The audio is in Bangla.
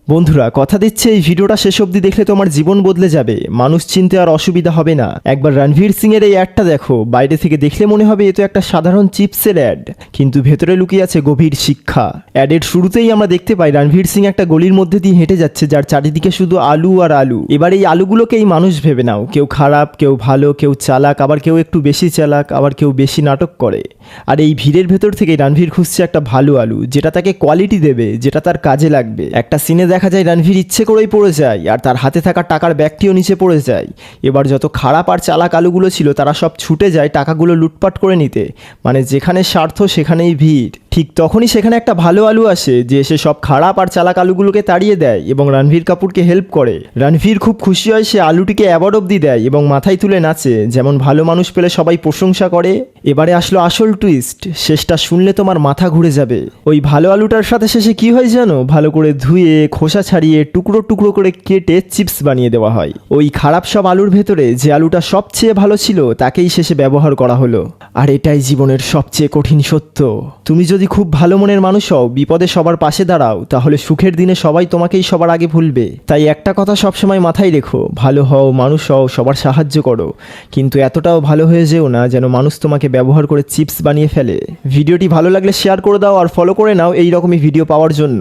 বন্ধুরা, কথা দিচ্ছে এই ভিডিওটা শেষ অবধি দেখলে তোমার জীবন বদলে যাবে। মানুষ চিনতে আর অসুবিধা হবে না। একবার রণবীর সিং এর এই অ্যাডটা দেখো। বাইরে থেকে দেখলে মনে হবে এ তো একটা সাধারণ চিপসের অ্যাড, কিন্তু ভেতরে লুকিয়ে আছে গভীর শিক্ষা। অ্যাডের শুরুতেই আমরা দেখতে পাই রণবীর সিং একটা গলির মধ্যে দিয়ে হেঁটে যাচ্ছে, যার চারিদিকে শুধু আলু আর আলু। এবার এই আলুগুলোকেই মানুষ ভেবে নাও। কেউ খারাপ, কেউ ভালো, কেউ চালাক, আবার কেউ একটু বেশি চালাক, আবার কেউ বেশি নাটক করে। আর এই ভিড়ের ভেতর থেকেই রণবীর খুঁজছে একটা ভালো আলু, যেটা তাকে কোয়ালিটি দেবে, যেটা তার কাজে লাগবে। একটা সিনে দেখা যায় রণবীর ইচ্ছে করেই পড়ে যায়, আর তার হাতে থাকা টাকার ব্যাগটিও নিচে পড়ে যায়। এবার যত খারাপ আর চালাক আলুগুলো ছিল তারা সব ছুটে যায় টাকাগুলো লুটপাট করে নিতে। মানে যেখানে স্বার্থ সেখানেই ভিড়। ঠিক তখনই সেখানে একটা ভালো আলু আসে, যে এসে সব খারাপ আর চালাক আলুগুলোকে তাড়িয়ে দেয় এবং রণবীর কাপুরকে হেল্প করে। রণবীর খুব খুশি হয়, সে আলুটিকে অ্যাওয়ার্ড অব্দি দেয় এবং মাথায় তুলে নাচে, যেমন ভালো মানুষ পেলে সবাই প্রশংসা করে। এবারে আসলো আসল টুইস্ট, শেষটা শুনলে তোমার মাথা ঘুরে যাবে। ওই ভালো আলুটার সাথে শেষে কি হয় জানো? ভালো করে ধুয়ে খোসা ছাড়িয়ে টুকরো টুকরো করে কেটে চিপস বানিয়ে দেওয়া হয়। ওই খারাপ সব আলুর ভেতরে যে আলুটা সবচেয়ে ভালো ছিল তাকেই শেষে ব্যবহার করা হলো। আর এটাই জীবনের সবচেয়ে কঠিন সত্য। তুমি যদি খুব ভালো মনের মানুষ হও, বিপদে সবার পাশে দাঁড়াও, তাহলে সুখের দিনে সবাই তোমাকেই সবার আগে ভুলবে। তাই একটা কথা সবসময় মাথায় রেখো, ভালো হও, মানুষ হও, সবার সাহায্য করো, কিন্তু এতটাও ভালো হয়ে যেও না যেন মানুষ তোমাকে ব্যবহার করে চিপস বানিয়ে ফেলে। ভিডিওটি ভালো লাগলে শেয়ার করে দাও আর ফলো করে নাও এই রকমই ভিডিও পাওয়ার জন্য।